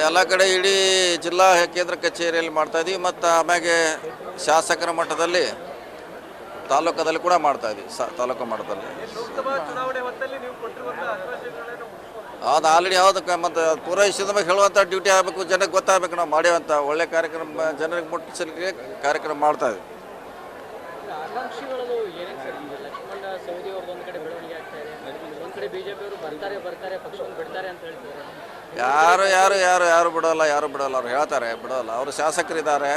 ಎಲ್ಲ ಕಡೆ ಇಡೀ ಜಿಲ್ಲಾ ಕೇಂದ್ರ ಕಚೇರಿಯಲ್ಲಿ ಮಾಡ್ತಾ ಇದ್ದೀವಿ ಮತ್ತು ಆಮ್ಯಾಗೆ ಶಾಸಕರ ಮಟ್ಟದಲ್ಲಿ ತಾಲೂಕದಲ್ಲಿ ಕೂಡ ಮಾಡ್ತಾ ಇದ್ದೀವಿ. ತಾಲೂಕು ಮಟ್ಟದಲ್ಲಿ ಅದು ಆಲ್ರೆಡಿ ಯಾವುದಕ್ಕೆ ಮತ್ತು ಪೂರೈಸಿದ ಮೇಲೆ ಹೇಳುವಂಥ ಡ್ಯೂಟಿ ಆಗಬೇಕು, ಜನಕ್ಕೆ ಗೊತ್ತಾಗಬೇಕು ನಾವು ಮಾಡ್ಯಾವಂಥ ಒಳ್ಳೆ ಕಾರ್ಯಕ್ರಮ ಜನರಿಗೆ ಮುಟ್ಟಿಸಲಿಕ್ಕೆ ಕಾರ್ಯಕ್ರಮ ಮಾಡ್ತಾ ಇದ್ದೀವಿ. ಯಾರು ಯಾರು ಯಾರು ಯಾರು ಬಿಡೋಲ್ಲ, ಅವ್ರು ಹೇಳ್ತಾರೆ ಬಿಡೋಲ್ಲ. ಅವರು ಶಾಸಕರಿದ್ದಾರೆ,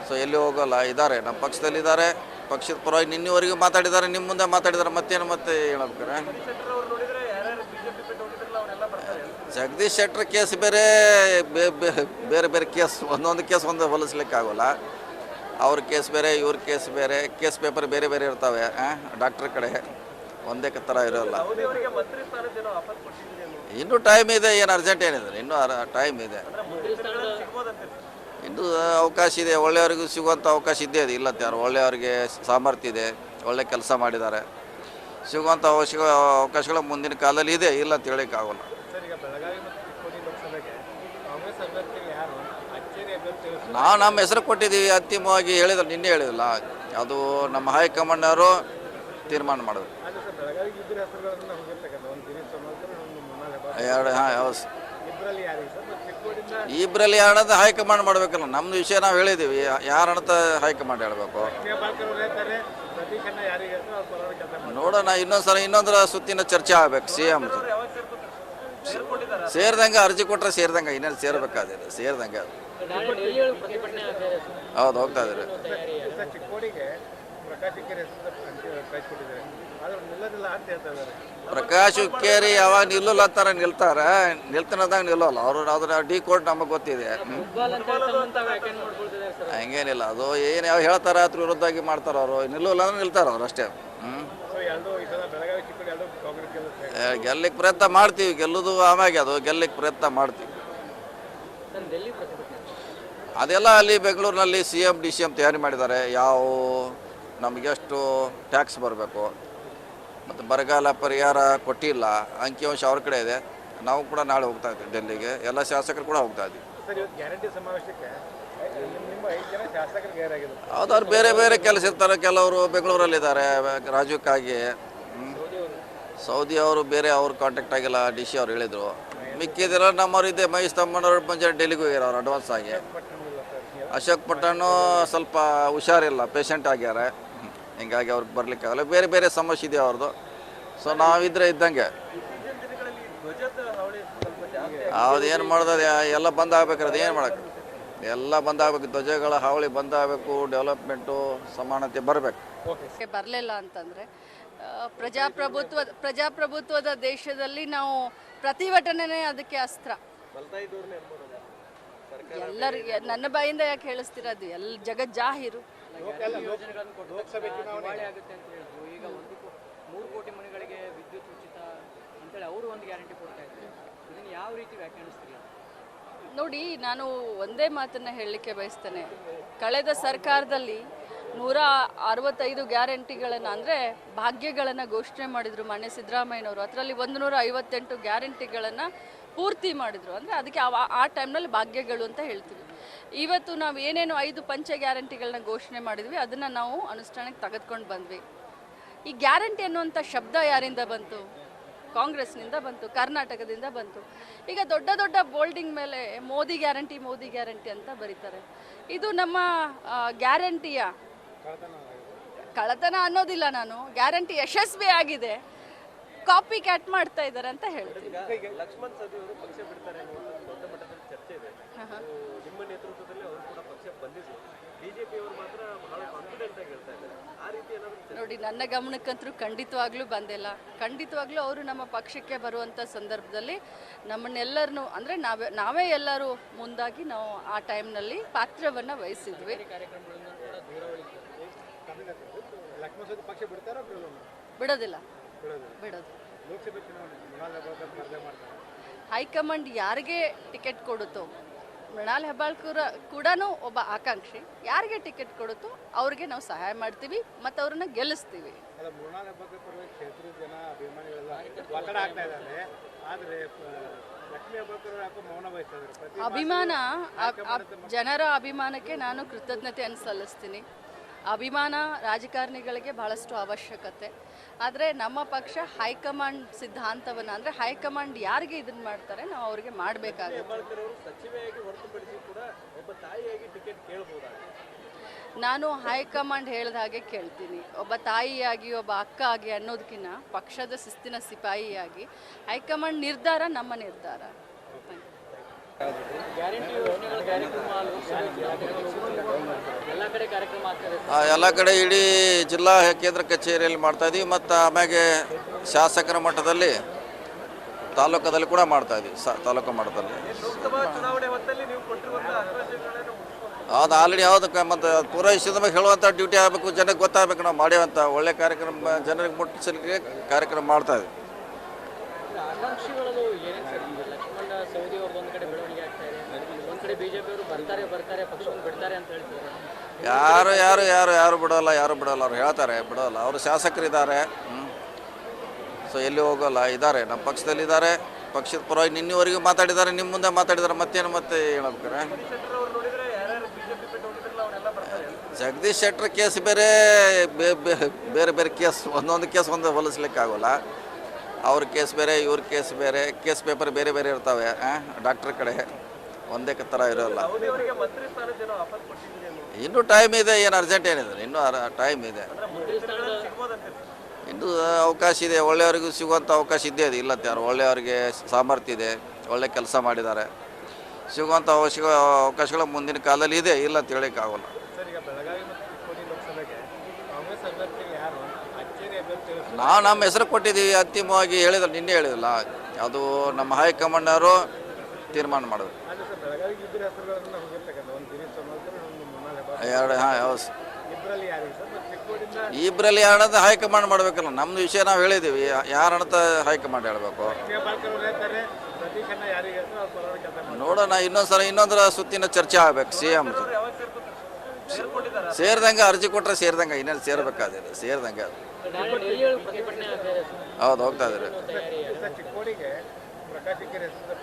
ಸೊ ಎಲ್ಲಿ ಹೋಗೋಲ್ಲ, ಇದ್ದಾರೆ ನಮ್ಮ ಪಕ್ಷದಲ್ಲಿ ಇದ್ದಾರೆ. ಪಕ್ಷದ ಪರವಾಗಿ ನಿನ್ನೆವರೆಗೂ ಮಾತಾಡಿದ್ದಾರೆ, ನಿಮ್ಮ ಮುಂದೆ ಮಾತಾಡಿದ್ದಾರೆ. ಮತ್ತೆ ಹೇಳಬೇಕಾರೆ ಜಗದೀಶ್ ಶೆಟ್ಟರ್ ಕೇಸ್ ಬೇರೆ ಬೇರೆ ಕೇಸ್, ಒಂದೊಂದು ಕೇಸ್ ಒಂದು ಹೋಲಿಸ್ಲಿಕ್ಕೆ ಆಗೋಲ್ಲ. ಅವ್ರ ಕೇಸ್ ಬೇರೆ, ಇವ್ರ ಕೇಸ್ ಬೇರೆ, ಕೇಸ್ ಪೇಪರ್ ಬೇರೆ ಬೇರೆ ಇರ್ತವೆ. ಡಾಕ್ಟರ್ ಕಡೆ ಒಂದೇ ಥರ ಇರೋಲ್ಲ. ಇನ್ನೂ ಟೈಮ್ ಇದೆ, ಏನು ಅರ್ಜೆಂಟ್ ಏನಿದೆ, ಇನ್ನೂ ಟೈಮ್ ಇದೆ, ಇನ್ನೂ ಅವಕಾಶ ಇದೆ. ಒಳ್ಳೆಯವ್ರಿಗೂ ಸಿಗುವಂಥ ಅವಕಾಶ ಇದ್ದೇ ಇದೆ, ಇಲ್ಲ ಯಾರು ಒಳ್ಳೆಯವ್ರಿಗೆ ಸಾಮರ್ಥ್ಯ ಇದೆ, ಒಳ್ಳೆ ಕೆಲಸ ಮಾಡಿದ್ದಾರೆ, ಸಿಗುವಂಥ ಅವಕಾಶಗಳು ಮುಂದಿನ ಕಾಲದಲ್ಲಿ ಇದೆ, ಇಲ್ಲ ಅಂತ ಹೇಳೋಕ್ಕಾಗಲ್ಲ. ನಾವು ನಮ್ಮ ಹೆಸರು ಕೊಟ್ಟಿದ್ದೀವಿ, ಅಂತಿಮವಾಗಿ ಹೇಳಿದ್ರು, ನಿನ್ನೆ ಹೇಳಿದಿಲ್ಲ, ಅದು ನಮ್ಮ ಹೈಕಮಾಂಡ್ನವರು ತೀರ್ಮಾನ ಮಾಡೋದು. ಇಬ್ಬರಲ್ಲಿ ಯಾರಂತ ಹೈಕಮಾಂಡ್ ಮಾಡಬೇಕಲ್ಲ, ನಮ್ಮದು ವಿಷಯ ನಾವು ಹೇಳಿದ್ದೀವಿ, ಯಾರಂತ ಹೈಕಮಾಂಡ್ ಹೇಳಬೇಕು. ನೋಡೋಣ, ಇನ್ನೊಂದರ ಸುತ್ತಿನ ಚರ್ಚೆ ಆಗಬೇಕು. CM ಸೇರಿದಂಗೆ ಅರ್ಜಿ ಕೊಟ್ಟರೆ ಸೇರಿದಂಗೆ, ಇನ್ನೇನು ಸೇರ್ಬೇಕಾದ್ರೆ ಸೇರಿದಂಗೆ ಅದು. ಹೌದು, ಹೋಗ್ತಾ ಇದ್ದಾರೆ. ಪ್ರಕಾಶ್ ಹುಕ್ಕೇರಿ ಯಾವಾಗ ನಿಲ್ಲಲ್ಲ ಅಂತಾರೆ, ನಿಲ್ತಾನದಾಗ ನಿಲ್ಲಲ್ಲ ಅವರು. ಅದನ್ನ ಡಿ ಕೋರ್ಟ್ ನಮಗೆ ಗೊತ್ತಿದೆ, ಹಂಗೇನಿಲ್ಲ. ಅದು ಏನು ಯಾವ ಹೇಳ್ತಾರೆ ಅದ್ರ ವಿರುದ್ಧವಾಗಿ ಮಾಡ್ತಾರೆ ಅವರು. ನಿಲ್ಲಲ್ಲ ಅಂದ್ರೆ ನಿಲ್ತಾರೆ ಅವ್ರು ಅಷ್ಟೇ. ಗೆಲ್ಲಕ್ಕೆ ಪ್ರಯತ್ನ ಮಾಡ್ತೀವಿ, ಗೆಲ್ಲೋದು ಆಮ್ಯಾಗೆ ಅದು ಗೆಲ್ಲಕ್ಕೆ ಪ್ರಯತ್ನ ಮಾಡ್ತೀವಿ. ಅದೆಲ್ಲ ಅಲ್ಲಿ ಬೆಂಗಳೂರಿನಲ್ಲಿ CM DCM ತಯಾರಿ ಮಾಡಿದ್ದಾರೆ. ಯಾವ ನಮಗೆಷ್ಟು ಟ್ಯಾಕ್ಸ್ ಬರಬೇಕು, ಮತ್ತು ಬರಗಾಲ ಪರಿಹಾರ ಕೊಟ್ಟಿಲ್ಲ, ಅಂಕಿಅಂಶ ಅವ್ರ ಕಡೆ ಇದೆ. ನಾವು ಕೂಡ ನಾಳೆ ಹೋಗ್ತಾ ಇದ್ದೀವಿ ಡೆಲ್ಲಿಗೆ, ಎಲ್ಲ ಶಾಸಕರು ಕೂಡ ಹೋಗ್ತಾ ಇದ್ದೀವಿ. ಹೌದವ್ರು ಬೇರೆ ಬೇರೆ ಕೆಲಸ ಇರ್ತಾರೆ. ಕೆಲವರು ಬೆಂಗಳೂರಲ್ಲಿದ್ದಾರೆ ರಾಜ್ಯಕ್ಕಾಗಿ. ಸೌದಿ ಅವರು ಬೇರೆ ಅವ್ರು ಕಾಂಟ್ಯಾಕ್ಟ್ ಆಗಿಲ್ಲ, DC ಅವ್ರು ಹೇಳಿದರು. ಮಿಕ್ಕಿದಿರೋ ನಮ್ಮವ್ರು ಇದೆ, ಮಹೇಶ್ ತಮ್ಮನವ್ರು ಮುಂಜಾನೆ ಡೆಲ್ಲಿಗೆ ಹೋಗ್ಯಾರ ಅವ್ರು ಅಡ್ವಾನ್ಸ್ ಆಗಿ. ಅಶೋಕ್ ಪಟ್ಟಣ್ಣು ಸ್ವಲ್ಪ ಹುಷಾರಿಲ್ಲ, ಪೇಷಂಟ್ ಆಗ್ಯಾರ, ಹಿಂಗಾಗಿ ಅವ್ರಿಗೆ ಬರಲಿಕ್ಕಾಗಲ್ಲ. ಬೇರೆ ಬೇರೆ ಸಮಸ್ಯೆ ಇದೆ ಅವ್ರದ್ದು. ಸೊ ನಾವಿದ್ರೆ ಇದ್ದಂಗೆ ಏನು ಮಾಡೋದು, ಎಲ್ಲ ಬಂದ್ ಆಗ್ಬೇಕಾರೆ ಅದು ಏನು ಮಾಡೋಕ್ಕೆ, ಎಲ್ಲ ಬಂದಾಗಬೇಕು. ಧ್ವಜಗಳ ಹಾವಳಿ ಬಂದಾಗಬೇಕು, ಡೆವಲಪ್ಮೆಂಟು ಸಮಾನತೆ ಬರಬೇಕು. ಬರಲಿಲ್ಲ ಅಂತಂದರೆ ಪ್ರಜಾಪ್ರಭುತ್ವದ ದೇಶದಲ್ಲಿ ನಾವು ಪ್ರತಿಭಟನೆ ಅದಕ್ಕೆ ಅಸ್ತ್ರ. ಎಲ್ಲರಿಗೆ ನನ್ನ ಬಾಯಿಂದ ಯಾಕೆ ಹೇಳಿಸ್ತಿರೋದು, ಜಗತ್ ಜಾಹೀರು. ಈಗ 3 ಕೋಟಿ ಮನೆಗಳಿಗೆ ವಿದ್ಯುತ್ ಉಚಿತ ಅಂತೇಳಿ ಅವರು ಒಂದು ಗ್ಯಾರಂಟಿ ಕೊಡ್ತಾ ಇದ್ದಾರೆ. ಇದನ್ನು ಯಾವ ರೀತಿ ವ್ಯಾಖ್ಯಾನಿಸ್ತೀರಿ? ನೋಡಿ, ನಾನು ಒಂದೇ ಮಾತನ್ನು ಹೇಳಲಿಕ್ಕೆ ಬಯಸ್ತೇನೆ. ಕಳೆದ ಸರ್ಕಾರದಲ್ಲಿ 165 ಗ್ಯಾರಂಟಿಗಳನ್ನು ಅಂದರೆ ಭಾಗ್ಯಗಳನ್ನು ಘೋಷಣೆ ಮಾಡಿದರು ಮಾನ್ಯ ಸಿದ್ದರಾಮಯ್ಯನವರು. ಅದರಲ್ಲಿ 158 ಗ್ಯಾರಂಟಿಗಳನ್ನು ಪೂರ್ತಿ ಮಾಡಿದರು. ಅಂದರೆ ಅದಕ್ಕೆ ಆ ಟೈಮ್ನಲ್ಲಿ ಭಾಗ್ಯಗಳು ಅಂತ ಹೇಳ್ತೀವಿ. ಇವತ್ತು ನಾವು ಏನೇನು 5 ಪಂಚ ಗ್ಯಾರಂಟಿಗಳನ್ನ ಘೋಷಣೆ ಮಾಡಿದ್ವಿ, ಅದನ್ನು ನಾವು ಅನುಷ್ಠಾನಕ್ಕೆ ತೆಗೆದುಕೊಂಡು ಬಂದ್ವಿ. ಈ ಗ್ಯಾರಂಟಿ ಅನ್ನುವಂಥ ಶಬ್ದ ಯಾರಿಂದ ಬಂತು? ಕಾಂಗ್ರೆಸ್ನಿಂದ ಬಂತು, ಕರ್ನಾಟಕದಿಂದ ಬಂತು. ಈಗ ದೊಡ್ಡ ದೊಡ್ಡ ಬೋಲ್ಡಿಂಗ್ ಮೇಲೆ ಮೋದಿ ಗ್ಯಾರಂಟಿ ಅಂತ ಬರೀತಾರೆ. ಇದು ನಮ್ಮ ಗ್ಯಾರಂಟಿಯ ಕಳತನ ಅನ್ನೋದಿಲ್ಲ. ನಾನು ಗ್ಯಾರಂಟಿ ಯಶಸ್ವಿ ಆಗಿದೆ, ಕಾಪಿ ಕ್ಯಾಟ್ ಮಾಡ್ತಾ ಇದ್ದಾರೆ ಅಂತ ಹೇಳ್ತೀನಿ. ಲಕ್ಷ್ಮಣ್ ಸವದಿ ಅವರು ಪಕ್ಷ ಬಿಡ್ತಾರೆ ಅನ್ನುವಂಥ ದೊಡ್ಡ ಮಟ್ಟದಲ್ಲಿ ಚರ್ಚೆ ಇದೆ. ನಿಮ್ಮ ನೇತೃತ್ವದಲ್ಲಿ ಅವರು ಕೂಡ ಪಕ್ಷ ಬಂದಿದ್ರು. ಬಿಜೆಪಿ ಅವರು ಮಾತ್ರ ಬಹಳ ಕಾನ್ಫಿಡೆಂಟ್ ಆಗಿ ಹೇಳ್ತಾ ಇದ್ದಾರೆ. ಆ ರೀತಿ ಏನಾದರೂ ನೋಡಿ, ನನ್ನ ಗಮನಕ್ಕಂತರೂ ಖಂಡಿತವಾಗ್ಲೂ ಬಂದಿಲ್ಲ. ಖಂಡಿತವಾಗ್ಲೂ ಅವರು ನಮ್ಮ ಪಕ್ಷಕ್ಕೆ ಬರುವಂಥ ಸಂದರ್ಭದಲ್ಲಿ ನಮ್ಮನ್ನೆಲ್ಲರನ್ನೂ ಅಂದರೆ ನಾವೇ ಎಲ್ಲರೂ ಮುಂದಾಗಿ ನಾವು ಆ ಟೈಮ್ನಲ್ಲಿ ಪಾತ್ರವನ್ನು ವಹಿಸಿದ್ವಿ. ಬಿಡೋದಿಲ್ಲ. ಹೈಕಮಾಂಡ್ ಯಾರಿಗೆ ಟಿಕೆಟ್ ಕೊಡುತ್ತೋ, ಮೃಣಾಲ್ ಹೆಬ್ಬಾಳ್ಕರ್ ಕೂಡ ಒಬ್ಬ ಆಕಾಂಕ್ಷಿ. ಯಾರಿಗೆ ಟಿಕೆಟ್ ಕೊಡುತ್ತೋ ಅವ್ರಿಗೆ ನಾವು ಸಹಾಯ ಮಾಡ್ತೀವಿ ಮತ್ತು ಅವ್ರನ್ನ ಗೆಲ್ಲಿಸ್ತೀವಿ. ಮೃಣಾಲ್ ಹೆಬ್ಬಾಳ್ಕರ್ ಪರವಾಗಿ ಕ್ಷೇತ್ರದ ಜನ ಅಭಿಮಾನಿಗಳೆಲ್ಲ ಒತ್ತಡ ಆಗ್ತಾ ಇದ್ದಾರೆ. ಆದರೆ ಲಕ್ಷ್ಮೀ ಹೆಬ್ಬಾಳ್ಕರ್ ಯಾಕೋ ಮೌನ ವಹಿಸ್ತಾ ಇದ್ದಾರೆ. ಅಭಿಮಾನ ಜನರ ಅಭಿಮಾನಕ್ಕೆ ನಾನು ಕೃತಜ್ಞತೆಯನ್ನು ಸಲ್ಲಿಸ್ತೀನಿ. ಅಭಿಮಾನ ರಾಜಕಾರಣಿಗಳಿಗೆ ಬಹಳಷ್ಟು ಅವಶ್ಯಕತೆ. ಆದರೆ ನಮ್ಮ ಪಕ್ಷ ಹೈಕಮಾಂಡ್ ಸಿದ್ಧಾಂತವನ್ನು, ಅಂದರೆ ಹೈಕಮಾಂಡ್ ಯಾರಿಗೆ ಇದನ್ನು ಮಾಡ್ತಾರೆ ನಾವು ಅವ್ರಿಗೆ ಮಾಡಬೇಕಾಗುತ್ತೆ. ಹೆಬ್ಬಾಳ್ಕರ್ ಅವರು ಸಚಿವೆಯಾಗಿ ಹೊರತುಪಡಿಸಿ ಕೂಡ ಒಬ್ಬ ತಾಯಿಯಾಗಿ ಟಿಕೆಟ್ ಕೇಳಬಹುದಾ? ನಾನು ಹೈಕಮಾಂಡ್ ಹೇಳಿದ ಹಾಗೆ ಕೇಳ್ತೀನಿ. ಒಬ್ಬ ತಾಯಿಯಾಗಿ ಒಬ್ಬ ಅಕ್ಕ ಆಗಿ ಅನ್ನೋದಕ್ಕಿಂತ ಪಕ್ಷದ ಶಿಸ್ತಿನ ಸಿಪಾಯಿಯಾಗಿ ಹೈಕಮಾಂಡ್ ನಿರ್ಧಾರ ನಮ್ಮ ನಿರ್ಧಾರ. ಗ್ಯಾರಂಟಿ ಯೋಜನೆಗಳ ಕಾರ್ಯಕ್ರಮ ಎಲ್ಲ ಕಡೆ ಕಾರ್ಯಕ್ರಮ ಆಗ್ತದೆ. ಎಲ್ಲ ಕಡೆ ಇಡೀ ಜಿಲ್ಲಾ ಕೇಂದ್ರ ಕಚೇರಿಯಲ್ಲಿ ಮಾಡ್ತಾ ಇದೀವಿ ಮತ್ತು ಆಮ್ಯಾಗೆ ಶಾಸಕರ ಮಟ್ಟದಲ್ಲಿ ತಾಲೂಕದಲ್ಲಿ ಕೂಡ ಮಾಡ್ತಾ ಇದೀವಿ. ತಾಲೂಕು ಮಟ್ಟದಲ್ಲಿ ಲೋಕಸಭಾ ಚುನಾವಣೆ ಹೊತ್ತಲ್ಲಿ ನೀವು ಕೊಟ್ಟಿರುವಂತಹ ಆಶ್ವಾಸನೆಗಳನ್ನು ಅದು ಆಲ್ರೆಡಿ ಯಾವುದಕ್ಕೆ ಮತ್ತು ಪೂರೈಸಿದ ಮೇಲೆ ಹೇಳುವಂಥ ಡ್ಯೂಟಿ ಆಗಬೇಕು, ಜನಕ್ಕೆ ಗೊತ್ತಾಗಬೇಕು ನಾವು ಮಾಡುವಂಥ ಒಳ್ಳೆ ಕಾರ್ಯಕ್ರಮ ಜನರಿಗೆ ಮುಟ್ಟಿಸಲಿಕ್ಕೆ ಕಾರ್ಯಕ್ರಮ ಮಾಡ್ತಾ ಇದ್ದೀವಿ. ಆಕಾಂಕ್ಷಿಗಳದು ಏನೇನು ಸರ್? ಲಕ್ಷ್ಮಣ ಸವದಿ ಅವ್ರದ್ದು ಒಂದು ಕಡೆ ಬೆಳವಣಿಗೆ ಆಗ್ತಾ ಇದೆ, ಒಂದು ಕಡೆ ಬಿಜೆಪಿ ಅವರು ಬರ್ತಾರೆ ಪಕ್ಷವನ್ನು ಬಿಡ್ತಾರೆ ಅಂತ ಹೇಳ್ತಿದ್ದಾರೆ. ಯಾರು ಬಿಡೋಲ್ಲ ಅವ್ರು ಹೇಳ್ತಾರೆ, ಬಿಡೋಲ್ಲ. ಅವರು ಶಾಸಕರಿದ್ದಾರೆ. ಸೊ ಎಲ್ಲಿ ಹೋಗೋಲ್ಲ, ಇದ್ದಾರೆ ನಮ್ಮ ಪಕ್ಷದಲ್ಲಿದ್ದಾರೆ. ಪಕ್ಷದ ಪರವಾಗಿ ನಿನ್ನೆವರೆಗೂ ಮಾತಾಡಿದ್ದಾರೆ, ನಿಮ್ಮ ಮುಂದೆ ಮಾತಾಡಿದ್ದಾರೆ. ಮತ್ತೆ ಹೇಳ್ಬೇಕಾರೆ ಜಗದೀಶ್ ಶೆಟ್ಟರ್ ಕೇಸ್ ಬೇರೆ ಬೇರೆ ಕೇಸ್, ಒಂದೊಂದು ಕೇಸ್ ಹೋಲಿಸ್ಲಿಕ್ಕೆ ಆಗೋಲ್ಲ. ಅವ್ರ ಕೇಸ್ ಬೇರೆ, ಇವ್ರ ಕೇಸ್ ಬೇರೆ, ಕೇಸ್ ಪೇಪರ್ ಬೇರೆ ಇರ್ತವೆ. ಡಾಕ್ಟರ್ ಕಡೆ ಒಂದೇ ಥರ ಇರೋಲ್ಲ. ಇನ್ನೂ ಟೈಮ್ ಇದೆ, ಏನು ಅರ್ಜೆಂಟ್ ಏನಿದೆ, ಇನ್ನೂ ಟೈಮ್ ಇದೆ, ಇನ್ನೂ ಅವಕಾಶ ಇದೆ. ಒಳ್ಳೆಯವ್ರಿಗೂ ಸಿಗುವಂಥ ಅವಕಾಶ ಇದ್ದೇ ಇದೆ, ಇಲ್ಲ ಯಾರು ಒಳ್ಳೆಯವ್ರಿಗೆ ಸಾಮರ್ಥ್ಯ ಇದೆ, ಒಳ್ಳೆ ಕೆಲಸ ಮಾಡಿದ್ದಾರೆ, ಸಿಗುವಂಥ ಅವಕಾಶಗಳು ಮುಂದಿನ ಕಾಲದಲ್ಲಿ ಇದೆ, ಇಲ್ಲ ಅಂತ ಹೇಳೋಕ್ಕಾಗಲ್ಲ. ಸರ್, ಈಗ ಬೆಳಗಾವಿ ಮತ್ತು ಚಿಕ್ಕೋಡಿ ಲೋಕಸಭೆಗೆ ಕಾಂಗ್ರೆಸ್ ಅಭ್ಯರ್ಥಿಗಳು ಯಾರು ಅಚ್ಚೇರಿ ಅಭ್ಯರ್ಥಿಗಳು? ನಾವು ನಮ್ಮ ಹೆಸರು ಕೊಟ್ಟಿದ್ದೀವಿ, ಅಂತಿಮವಾಗಿ ನಿನ್ನೆ ಹೇಳಿದಿಲ್ಲ, ಅದು ನಮ್ಮ ಹೈಕಮಾಂಡವರು ತೀರ್ಮಾನ ಮಾಡೋದು. ಆದರೆ ಸರ್, ಬೆಳಗಾವಿಗೆ ಇಬ್ಬರು ಹೆಸರುಗಳನ್ನು ಹೋಗಿರ್ತಕ್ಕಂಥ ಒಂದು ಗಿರೀಶ್ ಸಮಾಲ್ಕರ್, ಒಂದು ಮೃಣಾಲ್ ಹೆಬ್ಬಾಳ್ಕರ್, ಇಬ್ಬರಲ್ಲಿ ಯಾರಿಗೆ ಸರ್? ಮತ್ತು ಚಿಕ್ಕೋಡಿಯಿಂದ ಇಬ್ಬರಲ್ಲಿ ಯಾರಂತ ಹೈಕಮಾಂಡ್ ಮಾಡಬೇಕಲ್ಲ. ನಮ್ಮದು ವಿಷಯ ನಾವು ಹೇಳಿದ್ದೀವಿ, ಯಾರಂತ ಹೈಕಮಾಂಡ್ ಹೇಳಬೇಕು. ಲಕ್ಷ್ಮೀ ಹೆಬ್ಬಾಳ್ಕರ್ ಅವರು ಹೇಳ್ತಾರೆ ಸತೀಶನ್ನ ಯಾರಿಗೆ ಹೇಳ್ತಾರೆ ಅವ್ರ ಪರವಾಗಿ ಕೆಲಸ ಮಾಡ್ತಾರೆ. ನೋಡೋಣ, ಇನ್ನೊಂದರ ಸುತ್ತಿನ ಚರ್ಚೆ ಆಗಬೇಕು. CM ಸೇರಿದಂಗೆ ಅರ್ಜಿ ಕೊಟ್ಟರೆ ಸೇರಿದಂಗೆ, ಇನ್ನೇನು ಸೇರ್ಬೇಕಾದ್ರೆ ಸೇರಿದಂಗೆ ಅದು. ಪ್ರತಿಭಟನೆ ಆಗ್ತಾ ಇದೆ ಸರ್. ಹೌದು, ಹೋಗ್ತಾ ಇದ್ದಾರೆ. ಸರ್, ಚಿಕ್ಕೋಡಿಗೆ ಪ್ರಕಾಶ್ ಹುಕ್ಕೇರಿ ಹೆಸರು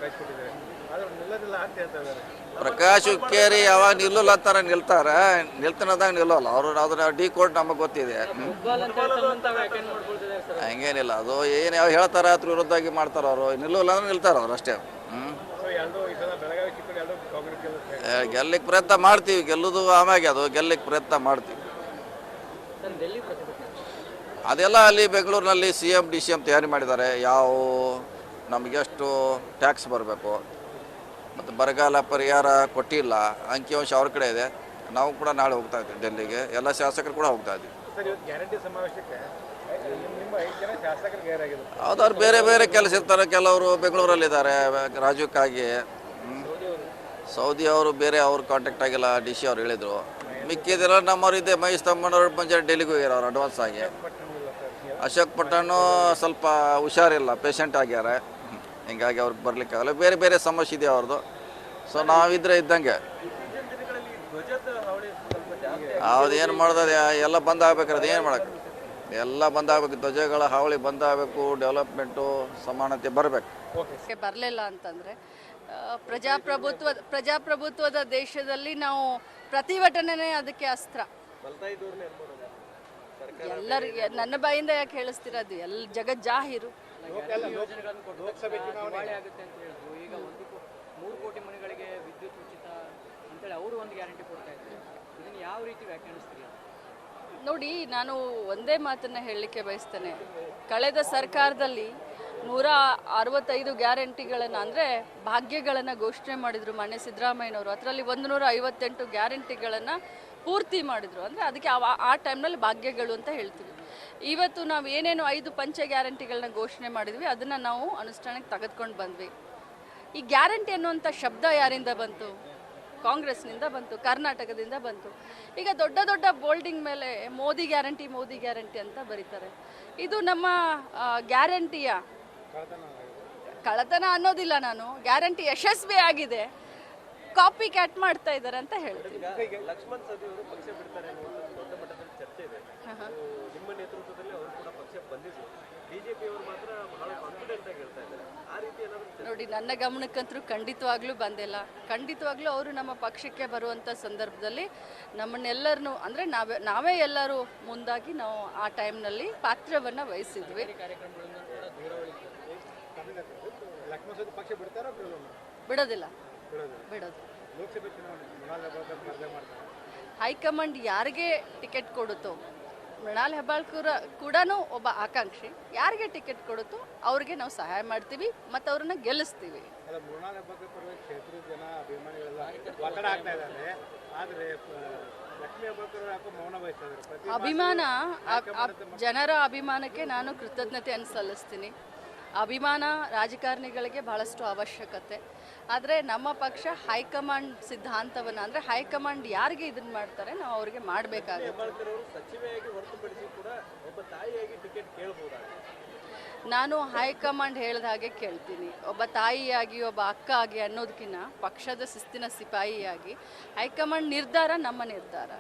ಕಳಿಸ್ಕೊಟ್ಟಿದ್ದಾರೆ, ಆದರೆ ನಿಲ್ಲೋದಿಲ್ಲ ಅಂತ ಹೇಳ್ತಾ ಇದ್ದಾರೆ. ಪ್ರಕಾಶ್ ಹುಕ್ಕೇರಿ ಯಾವಾಗ ನಿಲ್ಲಲ್ಲ ಅಂತಾರೆ, ನಿಲ್ತಾನದಾಗ ನಿಲ್ಲಲ್ಲ. ಅವರು ಅದನ್ನ ಡಿ-ಕೋಡ್ ನಮಗೆ ಗೊತ್ತಿದೆ. ಫುಟ್ಬಾಲ್ ಅಂತ ತಮ್ಮಂತ ವ್ಯಾಖ್ಯಾನ ಮಾಡ್ಕೊಳ್ತಿದ್ದಾರೆ ಸರ್. ಹಂಗೇನಿಲ್ಲ, ಅದು ಏನು ಯಾವ ಹೇಳ್ತಾರೆ ಅದ್ರ ವಿರುದ್ಧಾಗಿ ಮಾಡ್ತಾರೆ. ಅವರು ನಿಲ್ಲಲ್ಲ ಅಂದ್ರೆ ನಿಲ್ತಾರೆ ಅವ್ರು ಅಷ್ಟೇ. ಸೊ ಎರಡು ಈ ಸಲ ಬೆಳಗಾವಿ ಚಿಕ್ಕೋಡಿ ಎರಡು ಕಾಂಗ್ರೆಸ್ ಗೆಲ್ಲುತ್ತೆ. ಗೆಲ್ಲಕ್ಕೆ ಪ್ರಯತ್ನ ಮಾಡ್ತೀವಿ, ಗೆಲ್ಲೋದು ಆಮ್ಯಾಗೆ ಅದು ಗೆಲ್ಲಕ್ಕೆ ಪ್ರಯತ್ನ ಮಾಡ್ತೀವಿ. ಸರ್, ಡೆಲ್ಲಿ ಪ್ರತಿಭಟನೆ ಅದೆಲ್ಲ ಅಲ್ಲಿ ಬೆಂಗಳೂರಿನಲ್ಲಿ CM DCM ತಯಾರಿ ಮಾಡಿದ್ದಾರೆ. ಯಾವ ನಮಗೆಷ್ಟು ಟ್ಯಾಕ್ಸ್ ಬರಬೇಕು, ಮತ್ತು ಬರಗಾಲ ಪರಿಹಾರ ಕೊಟ್ಟಿಲ್ಲ, ಅಂಕಿಅಂಶ ಅವ್ರ ಕಡೆ ಇದೆ. ನಾವು ಕೂಡ ನಾಳೆ ಹೋಗ್ತಾ ಇದ್ದೀವಿ ಡೆಲ್ಲಿಗೆ, ಎಲ್ಲ ಶಾಸಕರು ಕೂಡ ಹೋಗ್ತಾ ಇದ್ದೀವಿ. ಸರ್, ಇವತ್ತು ಗ್ಯಾರಂಟಿ ಸಮಾವೇಶಕ್ಕೆ ನಿಮ್ಮ 5 ಜನ ಶಾಸಕರು ಗೈರಾಗಿದ್ದಾರೆ. ಹೌದು, ಅವ್ರು ಬೇರೆ ಕೆಲಸ ಇರ್ತಾರೆ. ಕೆಲವರು ಬೆಂಗಳೂರಲ್ಲಿದ್ದಾರೆ ರಾಜ್ಯಕ್ಕಾಗಿ. ಸೌದಿ ಅವರು ಬೇರೆ ಅವ್ರು ಕಾಂಟ್ಯಾಕ್ಟ್ ಆಗಿಲ್ಲ, DC ಅವ್ರು ಹೇಳಿದರು. ಮಿಕ್ಕಿದೆಲ್ಲ ನಮ್ಮವ್ರು ಇದೆ, ಮಹೇಶ್ ತಮ್ಮಣ್ಣವ್ರು ಪಂಚಾಯತ್ ಡೆಲ್ಲಿಗೆ ಹೋಗ್ಯಾರ ಅವ್ರು ಅಡ್ವಾನ್ಸ್ ಆಗಿ. ಅಶೋಕ್ ಪಟ್ಟಣ ಸ್ವಲ್ಪ ಹುಷಾರಿಲ್ಲ, ಪೇಷಂಟ್ ಆಗ್ಯಾರ, ಹಿಂಗಾಗಿ ಅವ್ರಿಗೆ ಬರ್ಲಿಕ್ಕಾಗಲ್ಲ. ಬೇರೆ ಸಮಸ್ಯೆ ಇದೆ ಅವ್ರದ್ದು. ಸೊ ನಾವಿದ್ರೆ ಇದ್ದಂಗೆ ಅವ್ದು ಏನು ಮಾಡೋದು, ಎಲ್ಲ ಬಂದ್ ಆಗ್ಬೇಕು. ಅದು ಏನು ಮಾಡೋಕ್ಕೆ, ಎಲ್ಲ ಬಂದ್ ಆಗ್ಬೇಕು. ಧ್ವಜಗಳ ಹಾವಳಿ ಬಂದ್ ಆಗಬೇಕು, ಡೆವಲಪ್ಮೆಂಟು ಸಮಾನತೆ ಬರಬೇಕು. ಬರಲಿಲ್ಲ ಅಂತಂದರೆ ಪ್ರಜಾಪ್ರಭುತ್ವದ ದೇಶದಲ್ಲಿ ನಾವು ಪ್ರತಿಭಟನೆ ಅದಕ್ಕೆ ಅಸ್ತ್ರ. ಎಲ್ಲರಿಗೆ ನನ್ನ ಬಾಯಿಂದ ಯಾಕೆ ಹೇಳಿಸ್ತಿರೋದು, ಜಗಜ್ಜಾಹೀರು. ಯೋಜನೆಗಳನ್ನು ಕೊಟ್ಟು ದಿವಾಳಿ ಆಗುತ್ತೆ ಅಂತ ಹೇಳಿದ್ರು. ಈಗ 3 ಕೋಟಿ ಮನೆಗಳಿಗೆ ವಿದ್ಯುತ್ ಉಚಿತ ಅಂತೇಳಿ ಅವರು ಒಂದು ಗ್ಯಾರಂಟಿ ಕೊಡ್ತಾ ಇದ್ದಾರೆ. ಇದನ್ನು ಯಾವ ರೀತಿ ವ್ಯಾಖ್ಯಾನಿಸ್ತೀರಿ? ನೋಡಿ, ನಾನು ಒಂದೇ ಮಾತನ್ನು ಹೇಳಲಿಕ್ಕೆ ಬಯಸ್ತೇನೆ. ಕಳೆದ ಸರ್ಕಾರದಲ್ಲಿ 165 ಗ್ಯಾರಂಟಿಗಳನ್ನು, ಅಂದರೆ ಭಾಗ್ಯಗಳನ್ನು ಘೋಷಣೆ ಮಾಡಿದರು ಮಾನ್ಯ ಸಿದ್ದರಾಮಯ್ಯನವರು. ಅದರಲ್ಲಿ 158 ಗ್ಯಾರಂಟಿಗಳನ್ನು ಪೂರ್ತಿ ಮಾಡಿದರು. ಅಂದರೆ ಅದಕ್ಕೆ ಆ ಟೈಮ್ನಲ್ಲಿ ಭಾಗ್ಯಗಳು ಅಂತ ಹೇಳ್ತೀವಿ. ಇವತ್ತು ನಾವು ಏನೇನು 5 ಪಂಚ ಗ್ಯಾರಂಟಿಗಳನ್ನ ಘೋಷಣೆ ಮಾಡಿದ್ವಿ, ಅದನ್ನು ನಾವು ಅನುಷ್ಠಾನಕ್ಕೆ ತೆಗೆದುಕೊಂಡು ಬಂದ್ವಿ. ಈ ಗ್ಯಾರಂಟಿ ಅನ್ನುವಂಥ ಶಬ್ದ ಯಾರಿಂದ ಬಂತು? ಕಾಂಗ್ರೆಸ್ನಿಂದ ಬಂತು, ಕರ್ನಾಟಕದಿಂದ ಬಂತು. ಈಗ ದೊಡ್ಡ ಬೋಲ್ಡಿಂಗ್ ಮೇಲೆ ಮೋದಿ ಗ್ಯಾರಂಟಿ ಅಂತ ಬರೀತಾರೆ. ಇದು ನಮ್ಮ ಗ್ಯಾರಂಟಿಯ ಕಳ್ಳತನ ಅನ್ನೋದಿಲ್ಲ. ನಾನು ಗ್ಯಾರಂಟಿ ಯಶಸ್ವಿ ಆಗಿದೆ. ಕಾಪಿ ಕ್ಯಾಟ್ ಮಾಡ್ತಾ ಇದ್ದಾರೆ ಅಂತ ಹೇಳ್ತೀನಿ. ಈಗ ಲಕ್ಷ್ಮಣ್ ಸವದಿ ಅವರು ಪಕ್ಷ ಬಿಡ್ತಾರೆ ಅನ್ನುವಂಥದ್ದು ದೊಡ್ಡ ಮಟ್ಟದಲ್ಲಿ ಚರ್ಚೆ ಇದೆ. ನಿಮ್ಮ ನೇತೃತ್ವದಲ್ಲಿ ಅವರು ಕೂಡ ಪಕ್ಷ ಬಂದಿದ್ರು. ಬಿಜೆಪಿ ಅವರು ಮಾತ್ರ ಬಹಳ ಕಾನ್ಫಿಡೆಂಟ್ ಆಗಿ ಹೇಳ್ತಾ ಇದ್ದಾರೆ. ಆ ರೀತಿ ಏನಾದರೂ ನೋಡಿ, ನನ್ನ ಗಮನಕ್ಕಂತೂ ಖಂಡಿತವಾಗ್ಲೂ ಬಂದಿಲ್ಲ. ಖಂಡಿತವಾಗ್ಲೂ ಅವರು ನಮ್ಮ ಪಕ್ಷಕ್ಕೆ ಬರುವಂಥ ಸಂದರ್ಭದಲ್ಲಿ ನಮ್ಮನ್ನೆಲ್ಲರನ್ನೂ ಅಂದರೆ ನಾವೇ ಎಲ್ಲರೂ ಮುಂದಾಗಿ ನಾವು ಆ ಟೈಮ್ನಲ್ಲಿ ಪಾತ್ರವನ್ನು ವಹಿಸಿದ್ವಿ. ಲಕ್ಷ್ಮಣ ಸವದಿ ಪಕ್ಷ ಬಿಡ್ತಾರೋ ಬಿಡೋದಿಲ್ಲ. ಬಿಡೋದು. ಲೋಕಸಭೆ ಚುನಾವಣೆ ಮೃಣಾಲ್ ಹೆಬ್ಬಾಳ್ಕರ್ ಸ್ಪರ್ಧೆ ಮಾಡ್ತಾರೆ. ಹೈಕಮಾಂಡ್ ಯಾರಿಗೆ ಟಿಕೆಟ್ ಕೊಡುತ್ತೋ, ಮೃಣಾಲ್ ಹೆಬ್ಬಾಳ್ಕರ್ ಕೂಡ ಒಬ್ಬ ಆಕಾಂಕ್ಷಿ, ಯಾರಿಗೆ ಟಿಕೆಟ್ ಕೊಡುತ್ತೋ ಅವ್ರಿಗೆ ನಾವು ಸಹಾಯ ಮಾಡ್ತೀವಿ ಮತ್ತು ಅವ್ರನ್ನ ಗೆಲ್ಲಿಸ್ತೀವಿ. ಅಲ್ಲ, ಮೃಣಾಲ್ ಹೆಬ್ಬಾಳ್ಕರ್ ಪರವಾಗಿ ಕ್ಷೇತ್ರದ ಜನ ಅಭಿಮಾನಿಗಳೆಲ್ಲ ಒತ್ತಡ ಆಗ್ತಾ ಇದ್ದಾರೆ. ಆದರೆ ಲಕ್ಷ್ಮೀ ಹೆಬ್ಬಾಳ್ಕರ್ ಯಾಕೋ ಮೌನ ವಹಿಸ್ತಾ ಇದ್ದಾರೆ. ಅಭಿಮಾನ, ಜನರ ಅಭಿಮಾನಕ್ಕೆ ನಾನು ಕೃತಜ್ಞತೆಯನ್ನು ಸಲ್ಲಿಸ್ತೀನಿ. ಅಭಿಮಾನ ರಾಜಕಾರಣಿಗಳಿಗೆ ಬಹಳಷ್ಟು ಅವಶ್ಯಕತೆ. ಆದರೆ ನಮ್ಮ ಪಕ್ಷ ಹೈಕಮಾಂಡ್ ಸಿದ್ಧಾಂತವನ್ನು ಅಂದರೆ ಹೈಕಮಾಂಡ್ ಯಾರಿಗೆ ಇದನ್ನು ಮಾಡ್ತಾರೆ ನಾವು ಅವ್ರಿಗೆ ಮಾಡಬೇಕಾಗುತ್ತೆ. ಹೆಬ್ಬಾಳ್ಕರ್ ಅವರು ಸಚಿವೆಯಾಗಿ ಹೊರತುಪಡಿಸಿ ಕೂಡ ಒಬ್ಬ ತಾಯಿಯಾಗಿ ಟಿಕೆಟ್ ಕೇಳಬಹುದಾ? ನಾನು ಹೈಕಮಾಂಡ್ ಹೇಳಿದ ಹಾಗೆ ಕೇಳ್ತೀನಿ. ಒಬ್ಬ ತಾಯಿಯಾಗಿ, ಒಬ್ಬ ಅಕ್ಕ ಆಗಿ ಅನ್ನೋದಕ್ಕಿಂತ ಪಕ್ಷದ ಶಿಸ್ತಿನ ಸಿಪಾಯಿಯಾಗಿ ಹೈಕಮಾಂಡ್ ನಿರ್ಧಾರ ನಮ್ಮ ನಿರ್ಧಾರ.